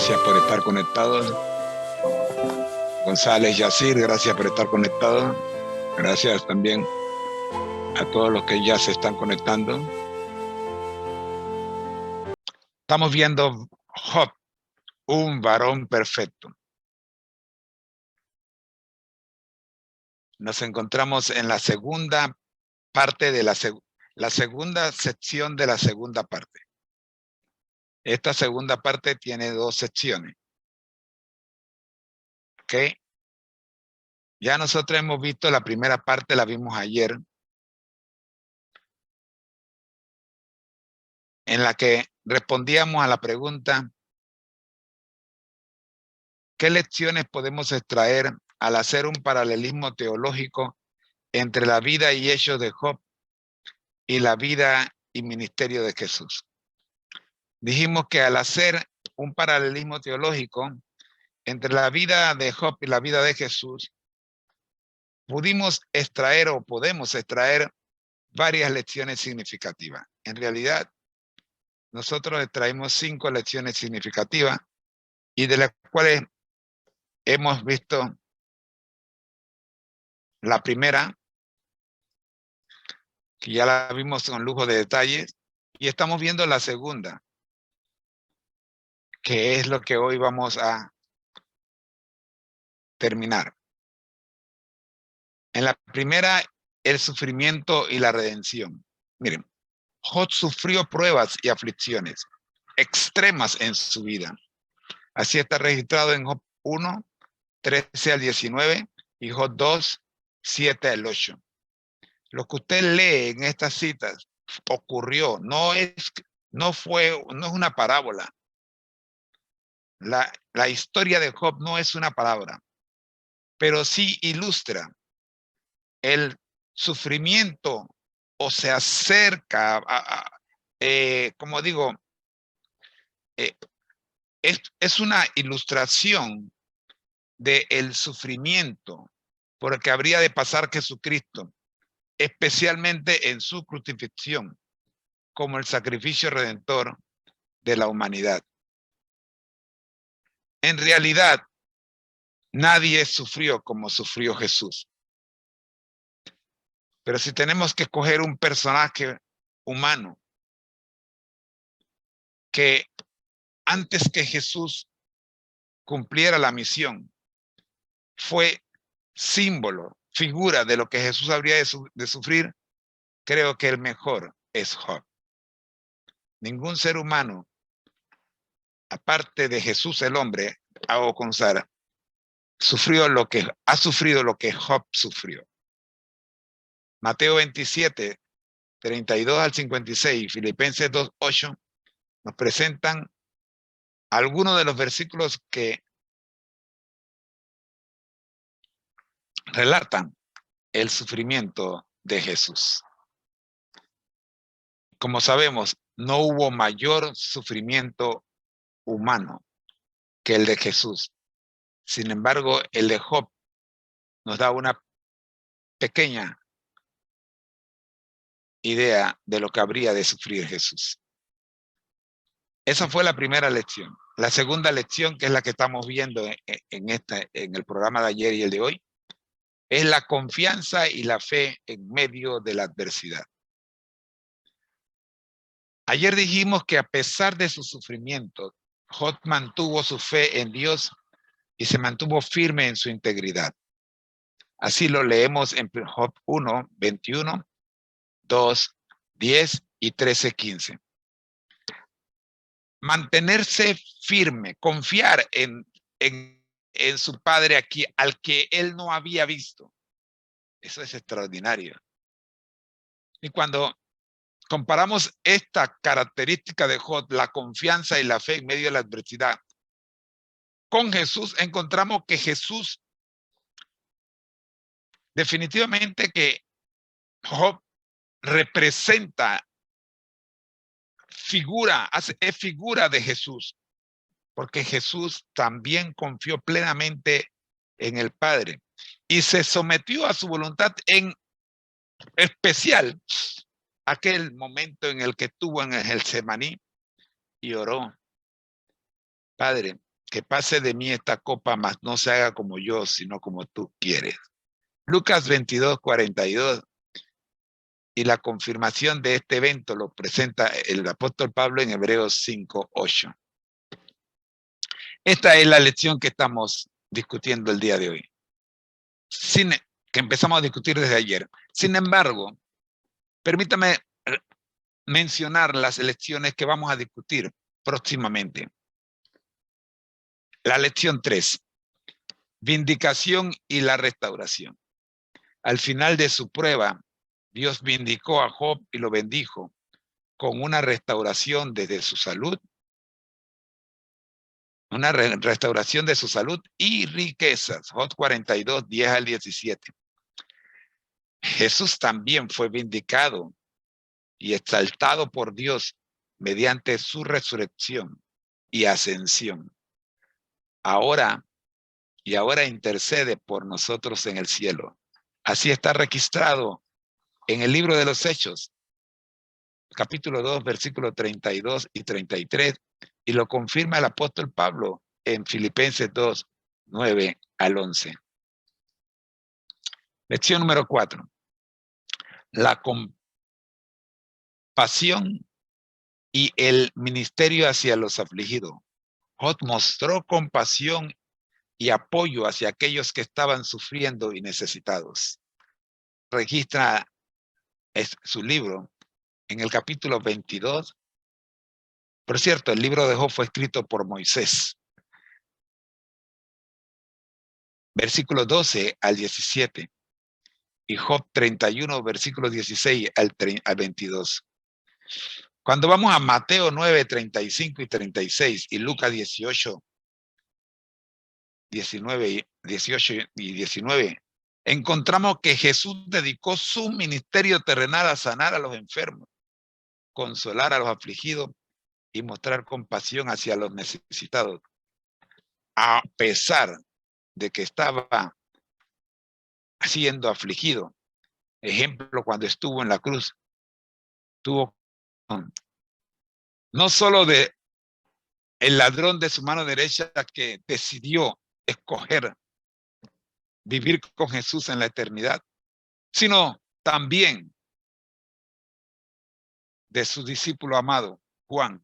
Gracias por estar conectados. González Yacir, gracias por estar conectados. Gracias también a todos los que ya se están conectando. Estamos viendo Job, un varón perfecto. Nos encontramos en la segunda parte de la segunda sección de la segunda parte. Esta segunda parte tiene 2 secciones. ¿Ok? Ya nosotros hemos visto la primera parte, la vimos ayer, en la que respondíamos a la pregunta: ¿qué lecciones podemos extraer al hacer un paralelismo teológico entre la vida y hechos de Job y la vida y ministerio de Jesús? Dijimos que al hacer un paralelismo teológico entre la vida de Job y la vida de Jesús, pudimos extraer o podemos extraer varias lecciones significativas. En realidad, nosotros extraímos 5 lecciones significativas y de las cuales hemos visto la primera, que ya la vimos con lujo de detalles, y estamos viendo la segunda, que es lo que hoy vamos a terminar. En la primera, el sufrimiento y la redención. Miren, Job sufrió pruebas y aflicciones extremas en su vida. Así está registrado en Job 1, 13 al 19 y Job 2, 7 al 8. Lo que usted lee en estas citas ocurrió, no es una parábola. La historia de Job no es una palabra, pero sí ilustra el sufrimiento o se acerca como digo, es una ilustración del sufrimiento por el que habría de pasar Jesucristo, especialmente en su crucifixión, como el sacrificio redentor de la humanidad. En realidad, nadie sufrió como sufrió Jesús. Pero si tenemos que escoger un personaje humano que antes que Jesús cumpliera la misión, fue símbolo, figura de lo que Jesús habría de sufrir, creo que el mejor es Job. Ningún ser humano, aparte de Jesús el hombre, hago consar, ha sufrido lo que Job sufrió. Mateo 27, 32 al 56, Filipenses 2, 8, nos presentan algunos de los versículos que relatan el sufrimiento de Jesús. Como sabemos, no hubo mayor sufrimiento humano que el de Jesús. Sin embargo, el de Job nos da una pequeña idea de lo que habría de sufrir Jesús. Esa fue la primera lección. La segunda lección, que es la que estamos viendo en el programa de ayer y el de hoy, es la confianza y la fe en medio de la adversidad. Ayer dijimos que a pesar de su sufrimiento, Job mantuvo su fe en Dios y se mantuvo firme en su integridad. Así lo leemos en Job 1, 21, 2, 10 y 13, 15. Mantenerse firme, confiar en su padre aquí, al que él no había visto. Eso es extraordinario. Y cuando comparamos esta característica de Job, la confianza y la fe en medio de la adversidad, con Jesús, encontramos que Jesús, definitivamente que Job representa es figura de Jesús, porque Jesús también confió plenamente en el Padre y se sometió a su voluntad, en especial aquel momento en el que estuvo en el Getsemaní y oró: Padre, que pase de mí esta copa, mas no se haga como yo, sino como tú quieres. Lucas 22, 42. Y la confirmación de este evento lo presenta el apóstol Pablo en Hebreos 5, 8. Esta es la lección que estamos discutiendo el día de hoy, que empezamos a discutir desde ayer. Sin embargo, permítame mencionar las lecciones que vamos a discutir próximamente. La lección 3, vindicación y la restauración. Al final de su prueba, Dios vindicó a Job y lo bendijo con una restauración desde su salud, una restauración de su salud y riquezas. Job 42, 10 al 17. Jesús también fue vindicado y exaltado por Dios mediante su resurrección y ascensión. Ahora intercede por nosotros en el cielo. Así está registrado en el libro de los Hechos, capítulo 2, versículos 32 y 33, y lo confirma el apóstol Pablo en Filipenses 2, 9 al 11. Lección número 4. La compasión y el ministerio hacia los afligidos. Job mostró compasión y apoyo hacia aquellos que estaban sufriendo y necesitados. Registra su libro en el capítulo 22. Por cierto, el libro de Job fue escrito por Moisés. Versículos 12 al 17. Y Job 31, versículos 16 al 22. Cuando vamos a Mateo 9, 35 y 36 y Lucas 18, 18 y 19, encontramos que Jesús dedicó su ministerio terrenal a sanar a los enfermos, consolar a los afligidos y mostrar compasión hacia los necesitados, a pesar de que estaba siendo afligido. Ejemplo, cuando estuvo en la cruz, tuvo no solo de el ladrón de su mano derecha que decidió escoger vivir con Jesús en la eternidad, sino también de su discípulo amado, Juan,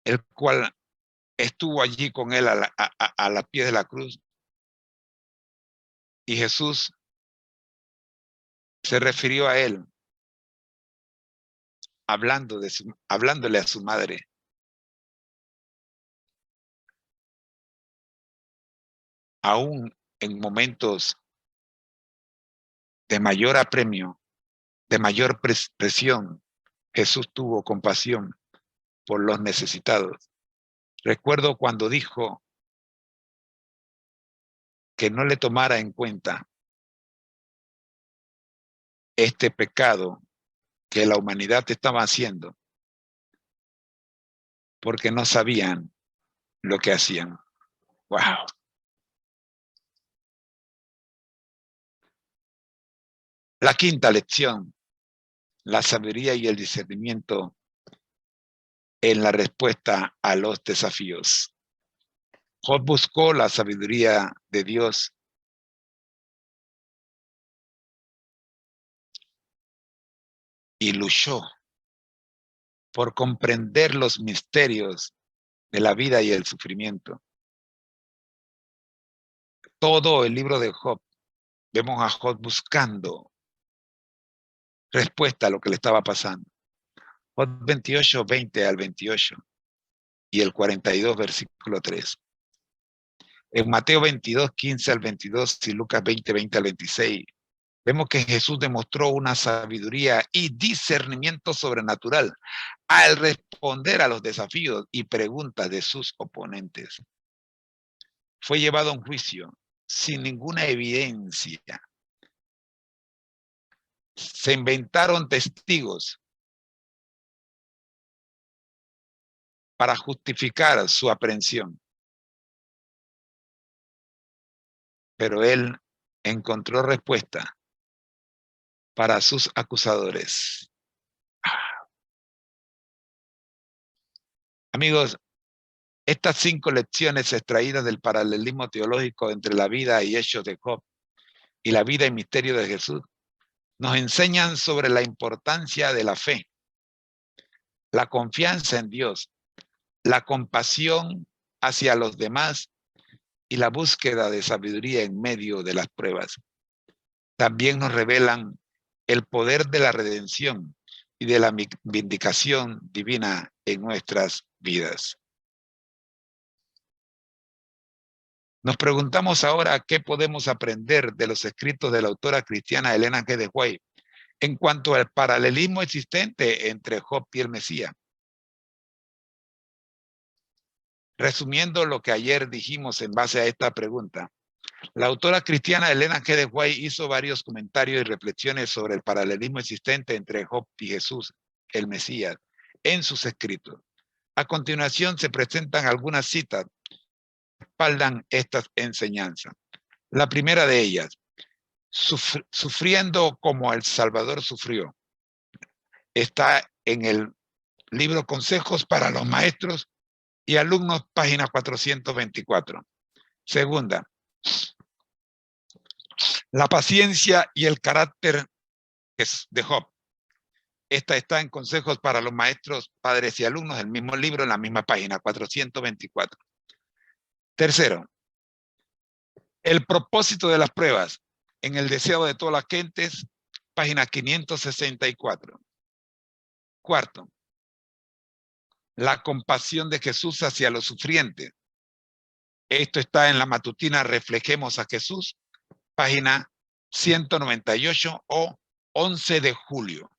el cual estuvo allí con él a la pie de la cruz. Y Jesús se refirió a él hablándole a su madre. Aún en momentos de mayor apremio, de mayor presión, Jesús tuvo compasión por los necesitados. Recuerdo cuando dijo que no le tomara en cuenta este pecado que la humanidad estaba haciendo, porque no sabían lo que hacían. ¡Wow! La quinta lección, la sabiduría y el discernimiento en la respuesta a los desafíos. Job buscó la sabiduría de Dios y luchó por comprender los misterios de la vida y el sufrimiento. Todo el libro de Job, vemos a Job buscando respuesta a lo que le estaba pasando. Job 28, 20 al 28 y el 42, versículo 3. En Mateo 22, 15 al 22 y Lucas 20, 20 al 26, vemos que Jesús demostró una sabiduría y discernimiento sobrenatural al responder a los desafíos y preguntas de sus oponentes. Fue llevado a un juicio sin ninguna evidencia. Se inventaron testigos para justificar su aprehensión. Pero él encontró respuesta para sus acusadores. Amigos, estas 5 lecciones extraídas del paralelismo teológico entre la vida y hechos de Job y la vida y misterio de Jesús nos enseñan sobre la importancia de la fe, la confianza en Dios, la compasión hacia los demás y la búsqueda de sabiduría en medio de las pruebas. También nos revelan el poder de la redención y de la vindicación divina en nuestras vidas. Nos preguntamos ahora qué podemos aprender de los escritos de la autora cristiana Elena G. de White en cuanto al paralelismo existente entre Job y el Mesías. Resumiendo lo que ayer dijimos en base a esta pregunta, la autora cristiana Elena G. de White hizo varios comentarios y reflexiones sobre el paralelismo existente entre Job y Jesús, el Mesías, en sus escritos. A continuación se presentan algunas citas que respaldan estas enseñanzas. La primera de ellas, sufriendo como el Salvador sufrió, está en el libro Consejos para los Maestros y Alumnos, página 424. Segunda, la paciencia y el carácter de Job. Esta está en Consejos para los Maestros, Padres y Alumnos, el mismo libro, en la misma página, 424. Tercero, el propósito de las pruebas, en el deseo de todas las gentes, página 564. Cuarto, la compasión de Jesús hacia los sufrientes. Esto está en la matutina Reflejemos a Jesús, página 198 o 11 de julio.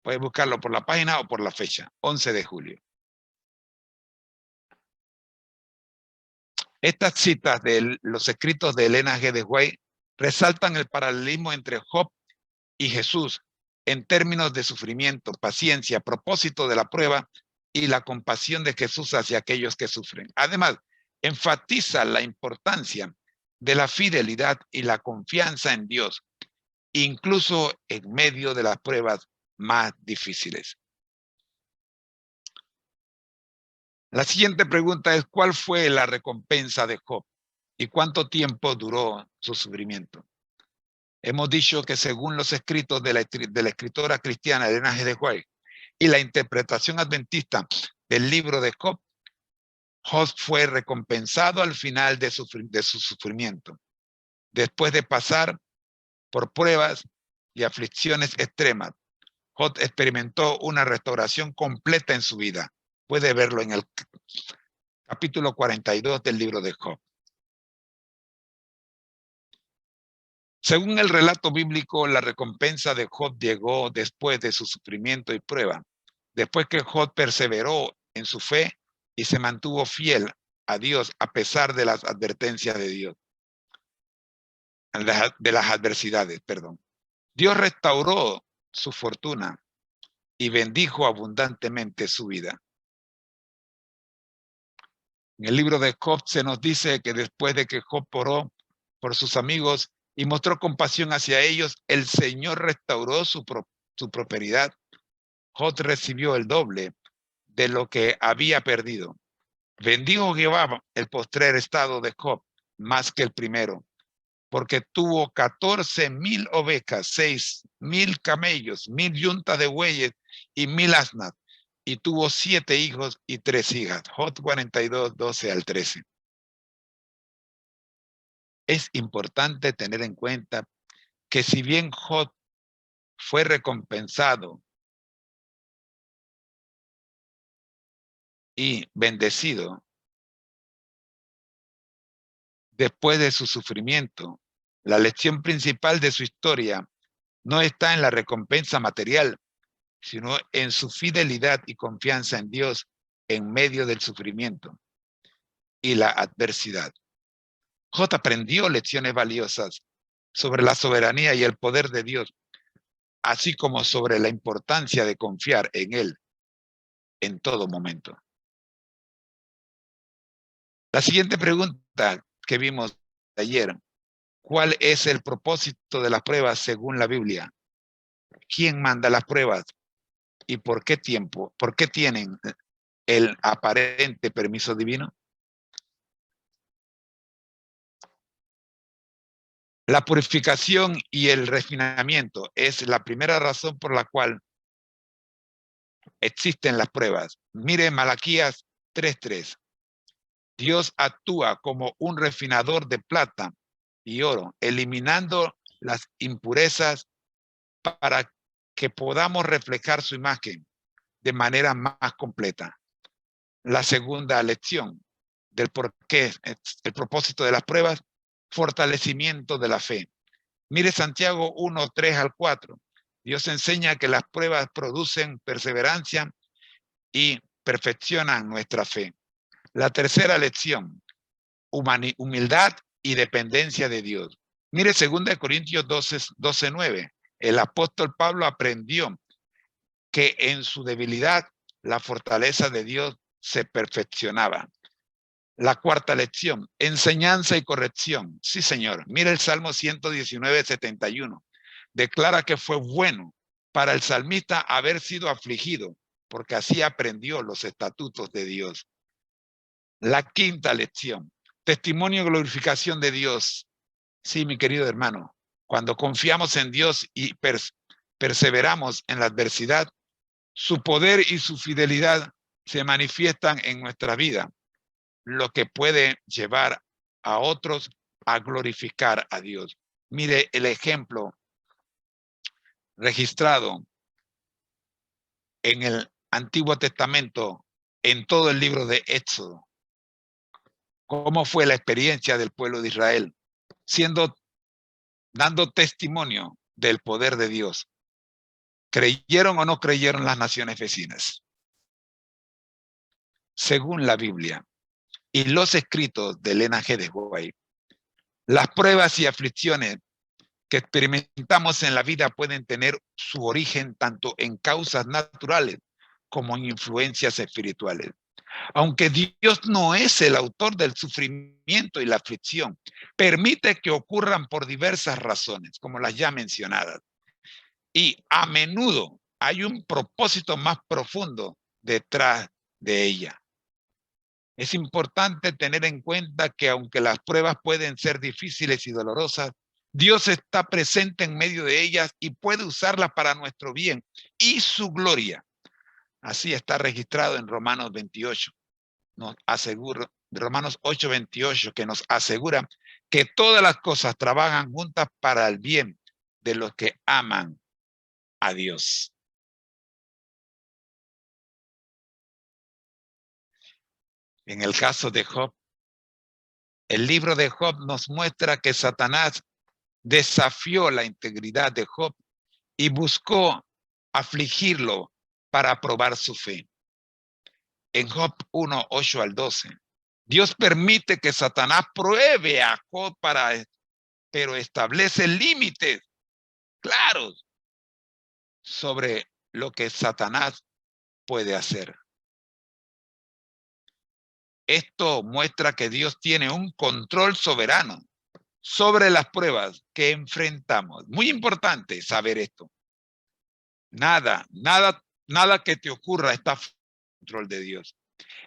Puedes buscarlo por la página o por la fecha, 11 de julio. Estas citas de los escritos de Elena G. de White resaltan el paralelismo entre Job y Jesús en términos de sufrimiento, paciencia, propósito de la prueba y la compasión de Jesús hacia aquellos que sufren. Además, enfatiza la importancia de la fidelidad y la confianza en Dios, incluso en medio de las pruebas más difíciles. La siguiente pregunta es, ¿cuál fue la recompensa de Job? ¿Y cuánto tiempo duró su sufrimiento? Hemos dicho que según los escritos de la escritora cristiana Elena G. de White y la interpretación adventista del libro de Job, Job fue recompensado al final de su sufrimiento, después de pasar por pruebas y aflicciones extremas. Job experimentó una restauración completa en su vida. Puede verlo en el capítulo 42 del libro de Job. Según el relato bíblico, la recompensa de Job llegó después de su sufrimiento y prueba, después que Job perseveró en su fe y se mantuvo fiel a Dios a pesar de las advertencias de Dios, de las adversidades, perdón. Dios restauró su fortuna y bendijo abundantemente su vida. En el libro de Job se nos dice que después de que Job oró por sus amigos y mostró compasión hacia ellos, el Señor restauró su prosperidad. Job recibió el doble de lo que había perdido. Bendijo Jehová el postrer estado de Job más que el primero, porque tuvo 14,000 ovejas, 6,000 camellos, 1,000 yuntas de bueyes y 1,000 asnas, y tuvo 7 hijos y 3 hijas. Job 42, 12 al 13. Es importante tener en cuenta que si bien Job fue recompensado y bendecido después de su sufrimiento, la lección principal de su historia no está en la recompensa material, sino en su fidelidad y confianza en Dios en medio del sufrimiento y la adversidad. Job aprendió lecciones valiosas sobre la soberanía y el poder de Dios, así como sobre la importancia de confiar en Él en todo momento. La siguiente pregunta que vimos ayer, ¿cuál es el propósito de las pruebas según la Biblia? ¿Quién manda las pruebas? ¿Y por qué tiempo? ¿Por qué tienen el aparente permiso divino? La purificación y el refinamiento es la primera razón por la cual existen las pruebas. Mire Malaquías 3:3. Dios actúa como un refinador de plata y oro, eliminando las impurezas para que podamos reflejar su imagen de manera más completa. La segunda lección del por qué, el propósito de las pruebas, fortalecimiento de la fe. Mire Santiago 1:3-4. Dios enseña que las pruebas producen perseverancia y perfeccionan nuestra fe. La tercera lección, humildad y dependencia de Dios. Mire 2 Corintios 12:9. El apóstol Pablo aprendió que en su debilidad la fortaleza de Dios se perfeccionaba. La cuarta lección, enseñanza y corrección. Sí, Señor. Mire el Salmo 119:71. Declara que fue bueno para el salmista haber sido afligido, porque así aprendió los estatutos de Dios. La quinta lección, testimonio y glorificación de Dios. Sí, mi querido hermano, cuando confiamos en Dios y perseveramos en la adversidad, su poder y su fidelidad se manifiestan en nuestra vida, lo que puede llevar a otros a glorificar a Dios. Mire el ejemplo registrado en el Antiguo Testamento, en todo el libro de Éxodo. ¿Cómo fue la experiencia del pueblo de Israel? Dando testimonio del poder de Dios. ¿Creyeron o no creyeron las naciones vecinas? Según la Biblia y los escritos de Elena G. de White, las pruebas y aflicciones que experimentamos en la vida pueden tener su origen tanto en causas naturales como en influencias espirituales. Aunque Dios no es el autor del sufrimiento y la aflicción, permite que ocurran por diversas razones, como las ya mencionadas. Y a menudo hay un propósito más profundo detrás de ella. Es importante tener en cuenta que aunque las pruebas pueden ser difíciles y dolorosas, Dios está presente en medio de ellas y puede usarlas para nuestro bien y su gloria. Así está registrado en Romanos 28. Nos asegura, Romanos 8:28, que nos asegura que todas las cosas trabajan juntas para el bien de los que aman a Dios. En el caso de Job, el libro de Job nos muestra que Satanás desafió la integridad de Job y buscó afligirlo para probar su fe. En Job 1:8-12, Dios permite que Satanás pruebe a Job pero establece límites claros sobre lo que Satanás puede hacer. Esto muestra que Dios tiene un control soberano sobre las pruebas que enfrentamos. Muy importante saber esto. Nada que te ocurra está fuera del control de Dios.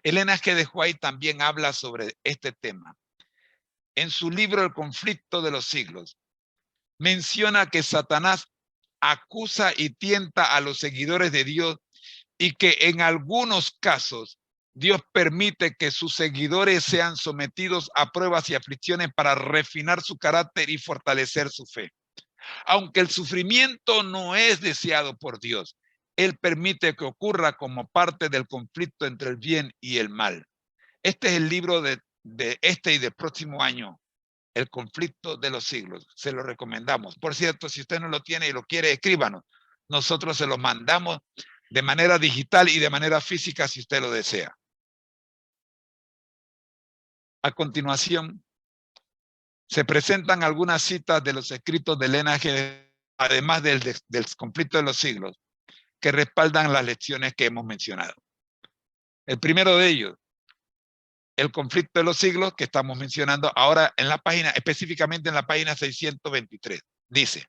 Elena G. de White también habla sobre este tema. En su libro El conflicto de los siglos, menciona que Satanás acusa y tienta a los seguidores de Dios y que en algunos casos Dios permite que sus seguidores sean sometidos a pruebas y aflicciones para refinar su carácter y fortalecer su fe. Aunque el sufrimiento no es deseado por Dios, Él permite que ocurra como parte del conflicto entre el bien y el mal. Este es el libro de este y del próximo año, El conflicto de los siglos. Se lo recomendamos. Por cierto, si usted no lo tiene y lo quiere, escríbanos. Nosotros se lo mandamos de manera digital y de manera física si usted lo desea. A continuación, se presentan algunas citas de los escritos de Elena G., además del conflicto de los siglos, que respaldan las lecciones que hemos mencionado. El primero de ellos, el conflicto de los siglos, que estamos mencionando ahora en la página, específicamente en la página 623. Dice,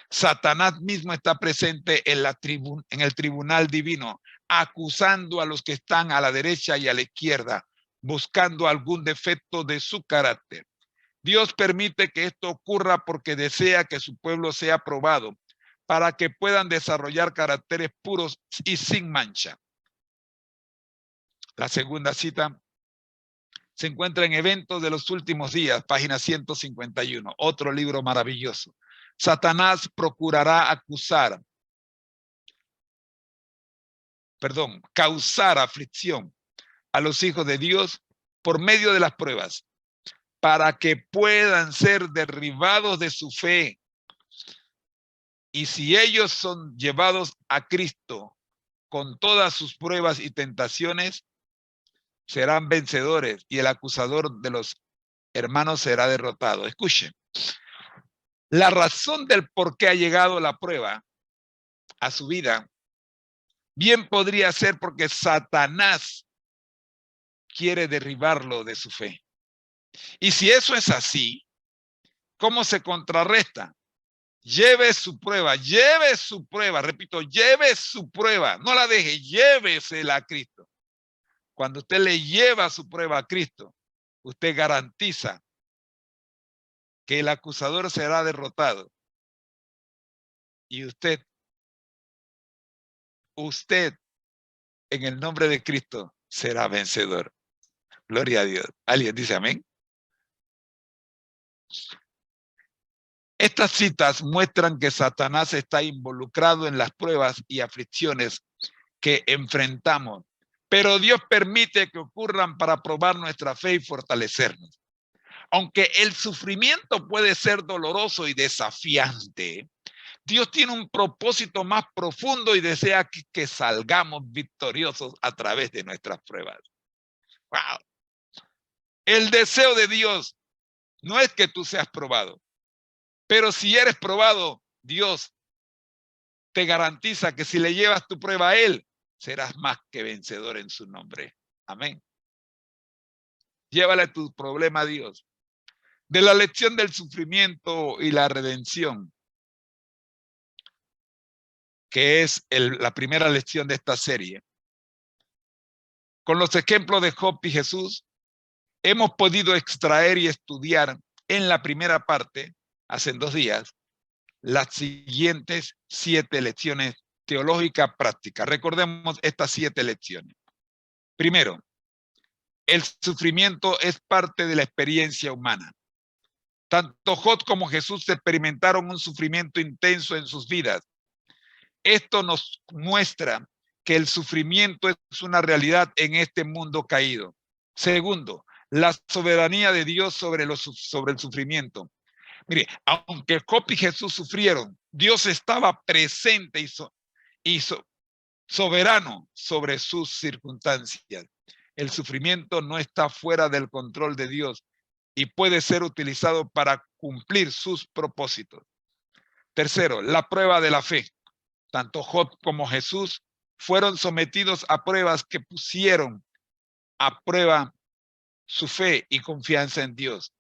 Satanás mismo está presente en el tribunal divino acusando a los que están a la derecha y a la izquierda, buscando algún defecto de su carácter. Dios permite que esto ocurra porque desea que su pueblo sea aprobado, para que puedan desarrollar caracteres puros y sin mancha. La segunda cita se encuentra en Eventos de los Últimos Días, página 151, otro libro maravilloso. Satanás procurará causar aflicción a los hijos de Dios por medio de las pruebas, para que puedan ser derribados de su fe. Y si ellos son llevados a Cristo con todas sus pruebas y tentaciones, serán vencedores y el acusador de los hermanos será derrotado. Escuchen, la razón del por qué ha llegado la prueba a su vida bien podría ser porque Satanás quiere derribarlo de su fe. Y si eso es así, ¿cómo se contrarresta? Lleve su prueba, repito, lleve su prueba, no la deje, llévesela a Cristo. Cuando usted le lleva su prueba a Cristo, usted garantiza que el acusador será derrotado y usted en el nombre de Cristo será vencedor. Gloria a Dios. ¿Alguien dice amén? Estas citas muestran que Satanás está involucrado en las pruebas y aflicciones que enfrentamos, pero Dios permite que ocurran para probar nuestra fe y fortalecernos. Aunque el sufrimiento puede ser doloroso y desafiante, Dios tiene un propósito más profundo y desea que salgamos victoriosos a través de nuestras pruebas. ¡Wow! El deseo de Dios no es que tú seas probado, pero si eres probado, Dios te garantiza que si le llevas tu prueba a Él, serás más que vencedor en su nombre. Amén. Llévale tu problema a Dios. De la lección del sufrimiento y la redención, que es la primera lección de esta serie. Con los ejemplos de Job y Jesús, hemos podido extraer y estudiar en la primera parte, hace 2 días, las siguientes 7 lecciones teológicas prácticas. Recordemos estas 7 lecciones. Primero, el sufrimiento es parte de la experiencia humana. Tanto Job como Jesús experimentaron un sufrimiento intenso en sus vidas. Esto nos muestra que el sufrimiento es una realidad en este mundo caído. Segundo, la soberanía de Dios sobre el sufrimiento. Mire, aunque Job y Jesús sufrieron, Dios estaba presente y soberano sobre sus circunstancias. El sufrimiento no está fuera del control de Dios y puede ser utilizado para cumplir sus propósitos. Tercero, la prueba de la fe. Tanto Job como Jesús fueron sometidos a pruebas que pusieron a prueba su fe y confianza en Dios.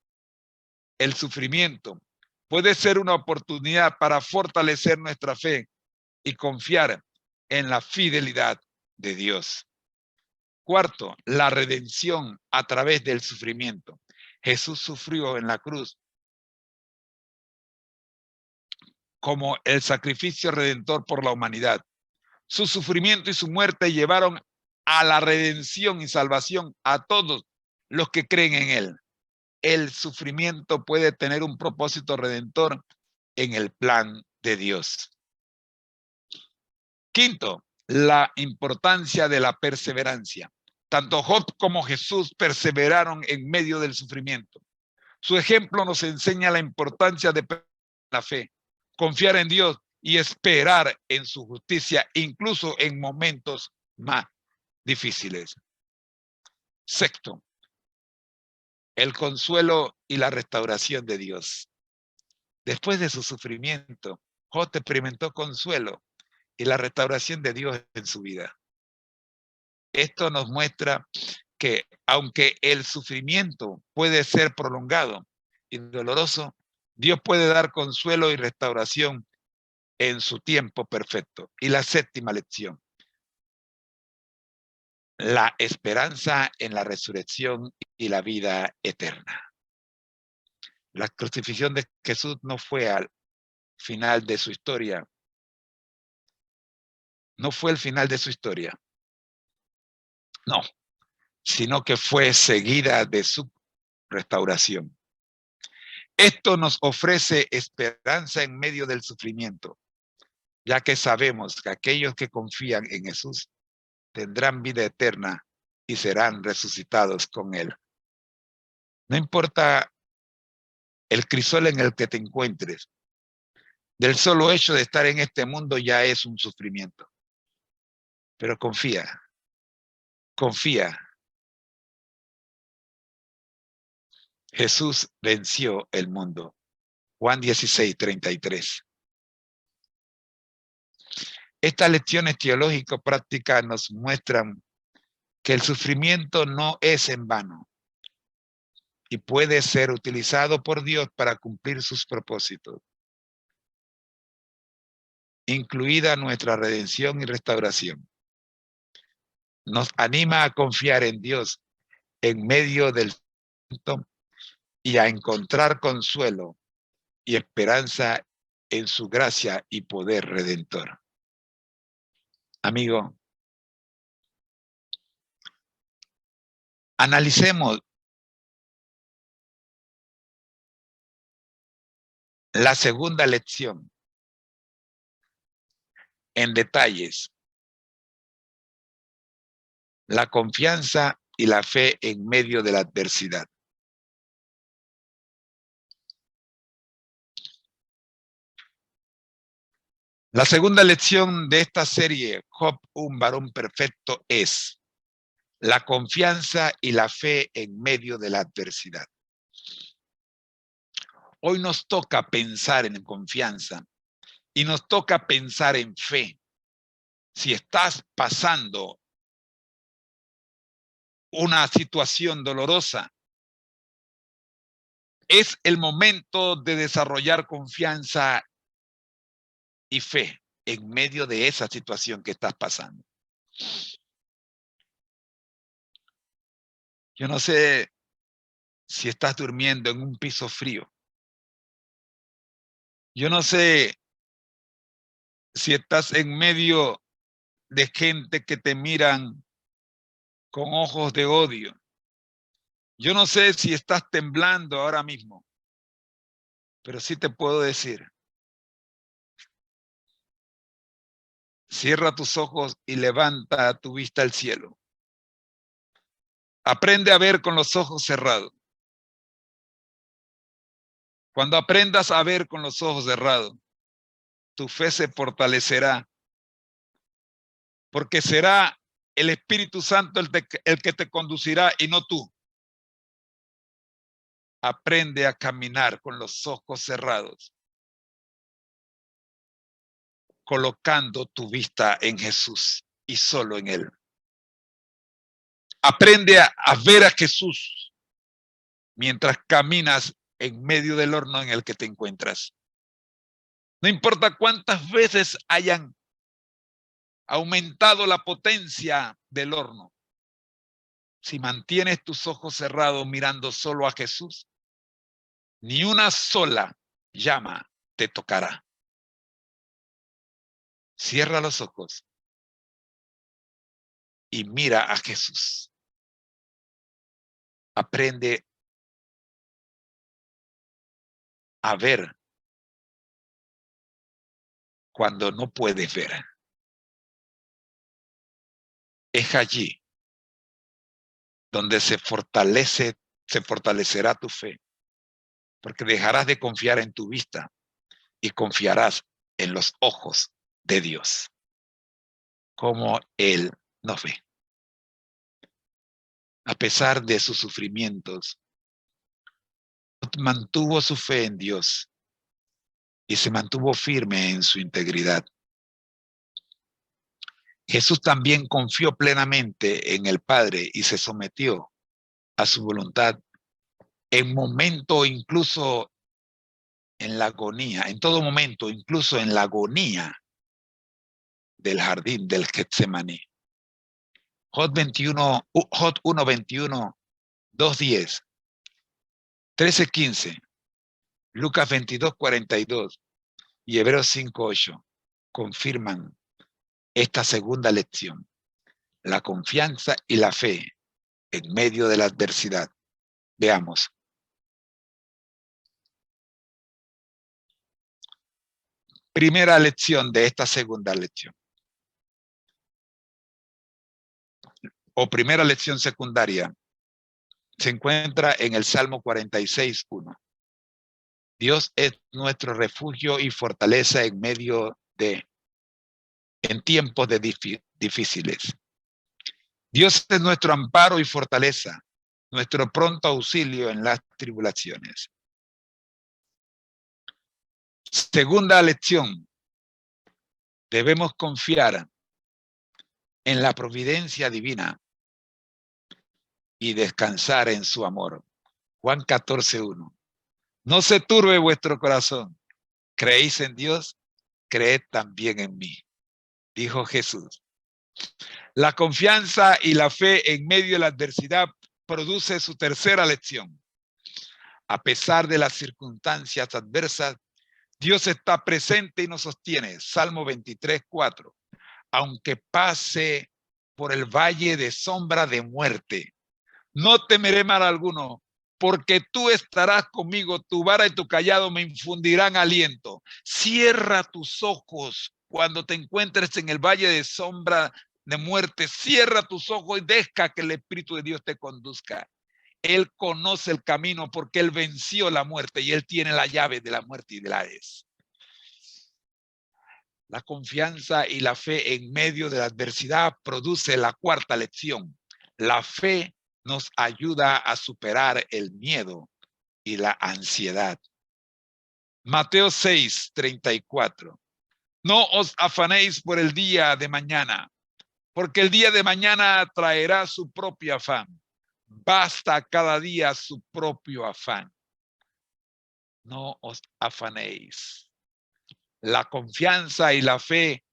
El sufrimiento puede ser una oportunidad para fortalecer nuestra fe y confiar en la fidelidad de Dios. Cuarto, la redención a través del sufrimiento. Jesús sufrió en la cruz como el sacrificio redentor por la humanidad. Su sufrimiento y su muerte llevaron a la redención y salvación a todos los que creen en él. El sufrimiento puede tener un propósito redentor en el plan de Dios. Quinto, la importancia de la perseverancia. Tanto Job como Jesús perseveraron en medio del sufrimiento. Su ejemplo nos enseña la importancia de la fe, confiar en Dios y esperar en su justicia, incluso en momentos más difíciles. Sexto, el consuelo y la restauración de Dios. Después de su sufrimiento, Job experimentó consuelo y la restauración de Dios en su vida. Esto nos muestra que aunque el sufrimiento puede ser prolongado y doloroso, Dios puede dar consuelo y restauración en su tiempo perfecto. Y la séptima lección. la esperanza en la resurrección y la vida eterna. La crucifixión de Jesús no fue al final de su historia. No fue el final de su historia. No, sino que fue seguida de su restauración. Esto nos ofrece esperanza en medio del sufrimiento, ya que sabemos que aquellos que confían en Jesús tendrán vida eterna y serán resucitados con Él. No importa el crisol en el que te encuentres, del solo hecho de estar en este mundo ya es un sufrimiento. Pero confía, confía. Jesús venció el mundo. Juan 16:33. Estas lecciones teológico-prácticas nos muestran que el sufrimiento no es en vano y puede ser utilizado por Dios para cumplir sus propósitos, incluida nuestra redención y restauración. Nos anima a confiar en Dios en medio del sufrimiento y a encontrar consuelo y esperanza en su gracia y poder redentor. Amigo, analicemos la segunda lección en detalles. La confianza y la fe en medio de la adversidad. La segunda lección de esta serie, Job, un varón perfecto, es la confianza y la fe en medio de la adversidad. Hoy nos toca pensar en confianza y nos toca pensar en fe. Si estás pasando una situación dolorosa, es el momento de desarrollar confianza y fe en medio de esa situación que estás pasando. Yo no sé si estás durmiendo en un piso frío. Yo no sé si estás en medio de gente que te miran con ojos de odio. Yo no sé si estás temblando ahora mismo, pero sí te puedo decir, cierra tus ojos y levanta tu vista al cielo. Aprende a ver con los ojos cerrados. Cuando aprendas a ver con los ojos cerrados, tu fe se fortalecerá, porque será el Espíritu Santo el que te conducirá y no tú. Aprende a caminar con los ojos cerrados, colocando tu vista en Jesús y solo en Él. Aprende a ver a Jesús mientras caminas en medio del horno en el que te encuentras. No importa cuántas veces hayan aumentado la potencia del horno. Si mantienes tus ojos cerrados mirando solo a Jesús, ni una sola llama te tocará. Cierra los ojos y mira a Jesús. Aprende a ver cuando no puedes ver. Es allí donde se fortalecerá tu fe, porque dejarás de confiar en tu vista y confiarás en los ojos de Dios, como Él nos ve. A pesar de sus sufrimientos, mantuvo su fe en Dios y se mantuvo firme en su integridad. Jesús también confió plenamente en el Padre y se sometió a su voluntad en momento, incluso en la agonía, en todo momento, incluso en la agonía del jardín del Getsemaní. Job 21, Job 1:21, 2:10, 13:15, Lucas 22:42 y Hebreos 5:8 confirman esta segunda lección, la confianza y la fe en medio de la adversidad. Veamos. Primera lección de esta segunda lección. O primera lección secundaria. Se encuentra en el Salmo 46:1. Dios es nuestro refugio y fortaleza en tiempos de difíciles. Dios es nuestro amparo y fortaleza, nuestro pronto auxilio en las tribulaciones. Segunda lección. Debemos confiar en la providencia divina y descansar en su amor. Juan 14:1. No se turbe vuestro corazón. ¿Creéis en Dios? Creed también en mí, dijo Jesús. La confianza y la fe en medio de la adversidad produce su tercera lección. A pesar de las circunstancias adversas, Dios está presente y nos sostiene. Salmo 23:4. Aunque pase por el valle de sombra de muerte, no temeré mal alguno, porque tú estarás conmigo, tu vara y tu callado me infundirán aliento. Cierra tus ojos cuando te encuentres en el valle de sombra de muerte. Cierra tus ojos y deja que el Espíritu de Dios te conduzca. Él conoce el camino porque Él venció la muerte y Él tiene la llave de la muerte y del Hades. La confianza y la fe en medio de la adversidad produce la cuarta lección. La fe nos ayuda a superar el miedo y la ansiedad. Mateo 6:34. No os afanéis por el día de mañana, porque el día de mañana traerá su propio afán. Basta cada día su propio afán. No os afanéis. La confianza y la fe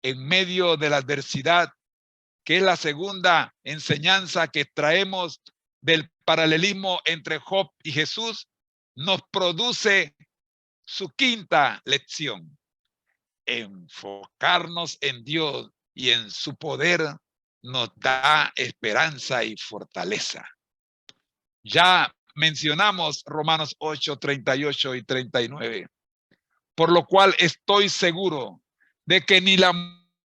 en medio de la adversidad, que es la segunda enseñanza que traemos del paralelismo entre Job y Jesús, nos produce su quinta lección. Enfocarnos en Dios y en su poder nos da esperanza y fortaleza. Ya mencionamos Romanos 8:38 y 39. Por lo cual estoy seguro de que ni la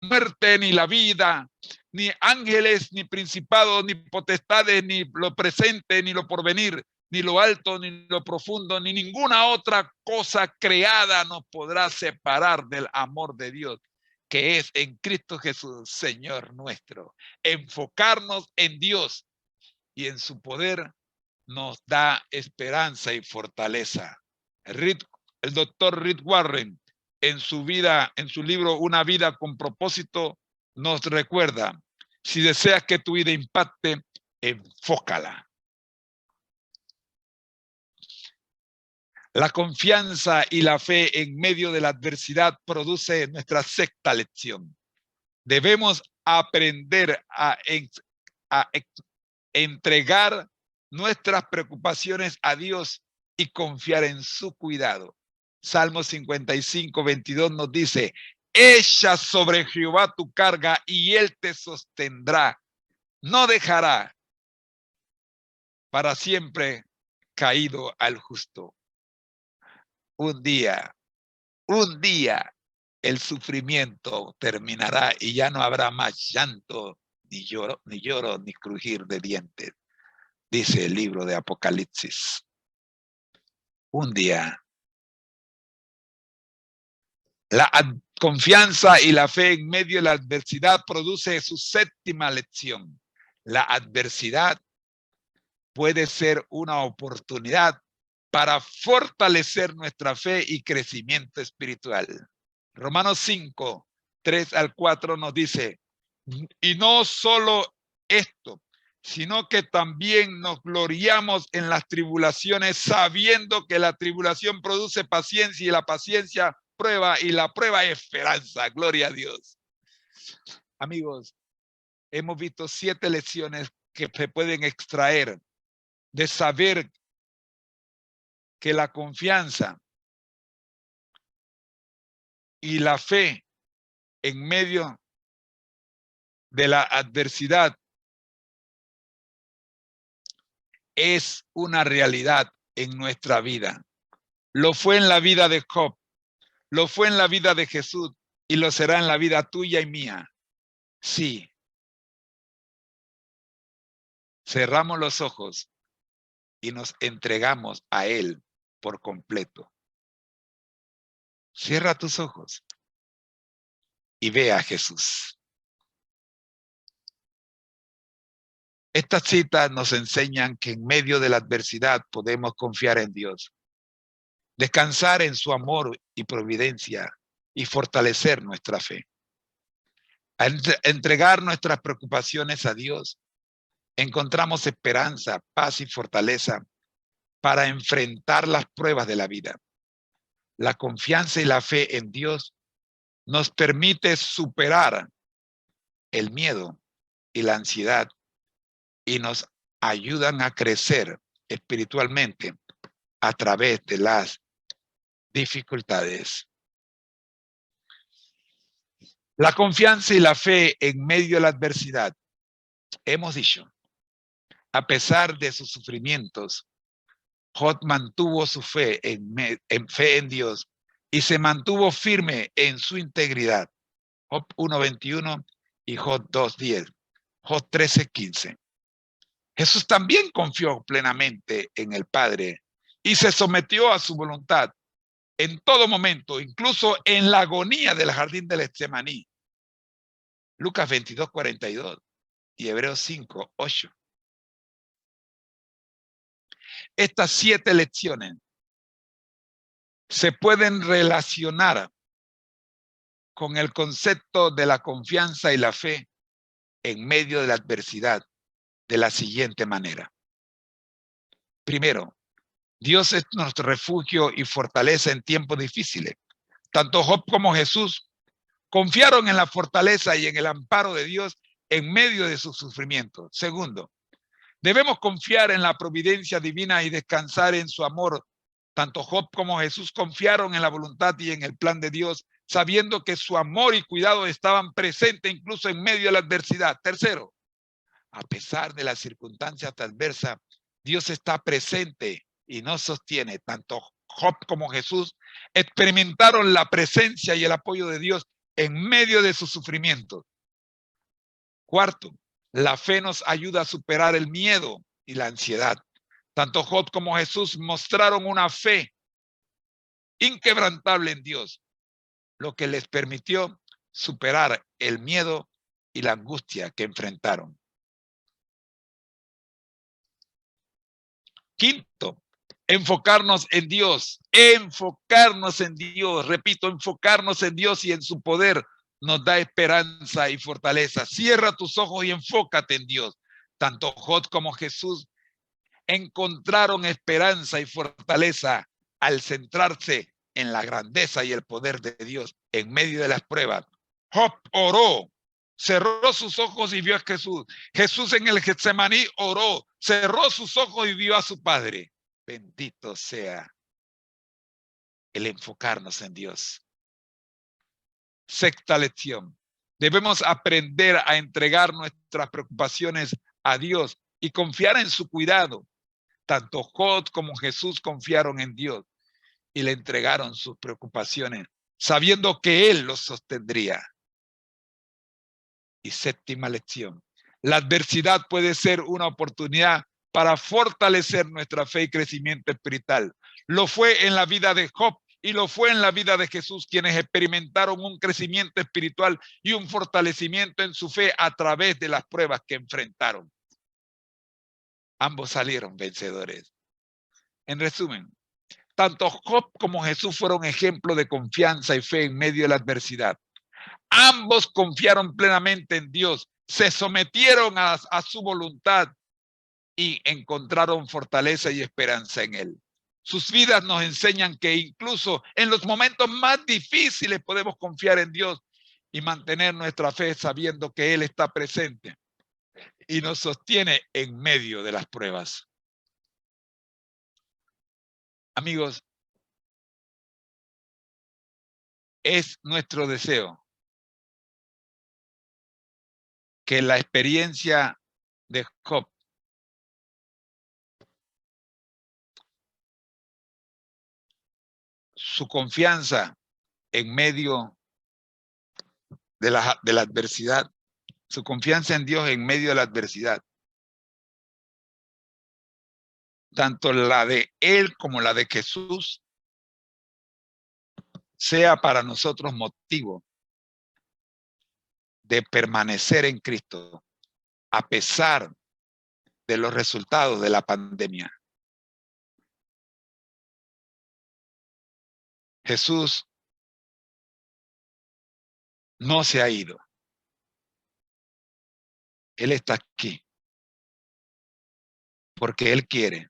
muerte, ni la vida, ni ángeles, ni principados, ni potestades, ni lo presente, ni lo porvenir, ni lo alto, ni lo profundo, ni ninguna otra cosa creada nos podrá separar del amor de Dios, que es en Cristo Jesús, Señor nuestro. Enfocarnos en Dios y en su poder nos da esperanza y fortaleza. El doctor Rick Warren, en su libro Una vida con propósito, nos recuerda: si deseas que tu vida impacte, enfócala. La confianza y la fe en medio de la adversidad produce nuestra sexta lección. Debemos aprender a entregar nuestras preocupaciones a Dios y confiar en su cuidado. Salmo 55:22 nos dice: echa sobre Jehová tu carga y él te sostendrá. No dejará para siempre caído al justo. Un día, el sufrimiento terminará y ya no habrá más llanto, ni lloro, ni crujir de dientes, dice el libro de Apocalipsis. Un día. La confianza y la fe en medio de la adversidad produce su séptima lección. La adversidad puede ser una oportunidad para fortalecer nuestra fe y crecimiento espiritual. Romanos 5:3-4 nos dice: y no solo esto, sino que también nos gloriamos en las tribulaciones, sabiendo que la tribulación produce paciencia y la paciencia prueba y la prueba esperanza. Gloria a Dios. Amigos, hemos visto 7 lecciones que se pueden extraer de saber que la confianza y la fe en medio de la adversidad es una realidad en nuestra vida. Lo fue en la vida de Job, lo fue en la vida de Jesús y lo será en la vida tuya y mía. Sí. Cerramos los ojos y nos entregamos a Él por completo. Cierra tus ojos y ve a Jesús. Estas citas nos enseñan que en medio de la adversidad podemos confiar en Dios, descansar en su amor y providencia y fortalecer nuestra fe. Al entregar nuestras preocupaciones a Dios, encontramos esperanza, paz y fortaleza para enfrentar las pruebas de la vida. La confianza y la fe en Dios nos permite superar el miedo y la ansiedad y nos ayudan a crecer espiritualmente a través de las dificultades. La confianza y la fe en medio de la adversidad. Hemos dicho, a pesar de sus sufrimientos, Job mantuvo su fe en Dios y se mantuvo firme en su integridad. Job 1:21 y Job 2:10. Job 13:15. Jesús también confió plenamente en el Padre y se sometió a su voluntad en todo momento, incluso en la agonía del jardín del Getsemaní. Lucas 22:42 y Hebreos 5:8. Estas 7 lecciones se pueden relacionar con el concepto de la confianza y la fe en medio de la adversidad de la siguiente manera. Primero, Dios es nuestro refugio y fortaleza en tiempos difíciles. Tanto Job como Jesús confiaron en la fortaleza y en el amparo de Dios en medio de su sufrimiento. Segundo, debemos confiar en la providencia divina y descansar en su amor. Tanto Job como Jesús confiaron en la voluntad y en el plan de Dios, sabiendo que su amor y cuidado estaban presentes incluso en medio de la adversidad. Tercero, a pesar de las circunstancias adversas, Dios está presente y nos sostiene. Tanto Job como Jesús experimentaron la presencia y el apoyo de Dios en medio de su sufrimiento. Cuarto, la fe nos ayuda a superar el miedo y la ansiedad. Tanto Job como Jesús mostraron una fe inquebrantable en Dios, lo que les permitió superar el miedo y la angustia que enfrentaron. Quinto, enfocarnos en Dios, repito, enfocarnos en Dios y en su poder nos da esperanza y fortaleza. Cierra tus ojos y enfócate en Dios. Tanto Job como Jesús encontraron esperanza y fortaleza al centrarse en la grandeza y el poder de Dios en medio de las pruebas. Job oró, cerró sus ojos y vio a Jesús. Jesús en el Getsemaní oró, cerró sus ojos y vio a su Padre. Bendito sea el enfocarnos en Dios. Sexta lección. Debemos aprender a entregar nuestras preocupaciones a Dios y confiar en su cuidado. Tanto Job como Jesús confiaron en Dios y le entregaron sus preocupaciones, sabiendo que Él los sostendría. Y séptima lección. La adversidad puede ser una oportunidad para fortalecer nuestra fe y crecimiento espiritual. Lo fue en la vida de Job y lo fue en la vida de Jesús, quienes experimentaron un crecimiento espiritual y un fortalecimiento en su fe a través de las pruebas que enfrentaron. Ambos salieron vencedores. En resumen, tanto Job como Jesús fueron ejemplos de confianza y fe en medio de la adversidad. Ambos confiaron plenamente en Dios, se sometieron a su voluntad y encontraron fortaleza y esperanza en Él. Sus vidas nos enseñan que incluso en los momentos más difíciles podemos confiar en Dios y mantener nuestra fe sabiendo que Él está presente y nos sostiene en medio de las pruebas. Amigos, es nuestro deseo que la experiencia de Job su confianza en medio de la adversidad, su confianza en Dios en medio de la adversidad, tanto la de él como la de Jesús, sea para nosotros motivo de permanecer en Cristo a pesar de los resultados de la pandemia. Jesús no se ha ido. Él está aquí porque Él quiere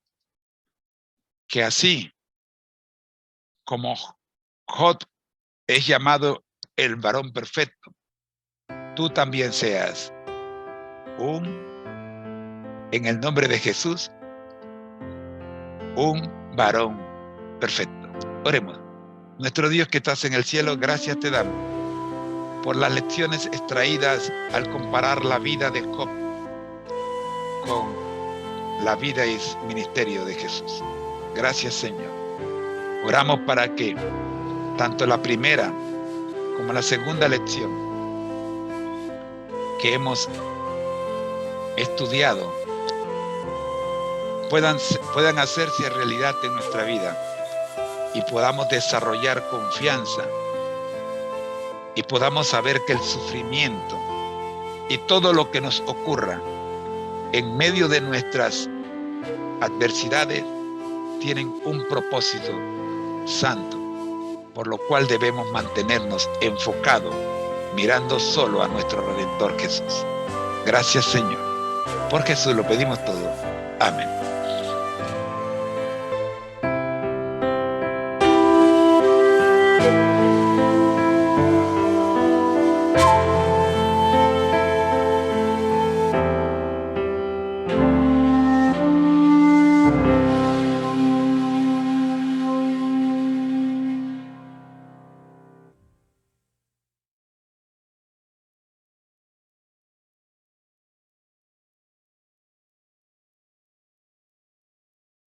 que así como Job es llamado el varón perfecto, tú también seas en el nombre de Jesús, un varón perfecto. Oremos. Nuestro Dios que estás en el cielo, gracias te damos por las lecciones extraídas al comparar la vida de Job con la vida y ministerio de Jesús. Gracias, Señor. Oramos para que tanto la primera como la segunda lección que hemos estudiado puedan hacerse realidad en nuestra vida y podamos desarrollar confianza y podamos saber que el sufrimiento y todo lo que nos ocurra en medio de nuestras adversidades tienen un propósito santo, por lo cual debemos mantenernos enfocados, mirando solo a nuestro Redentor Jesús. Gracias, Señor. Por Jesús lo pedimos todo. Amén.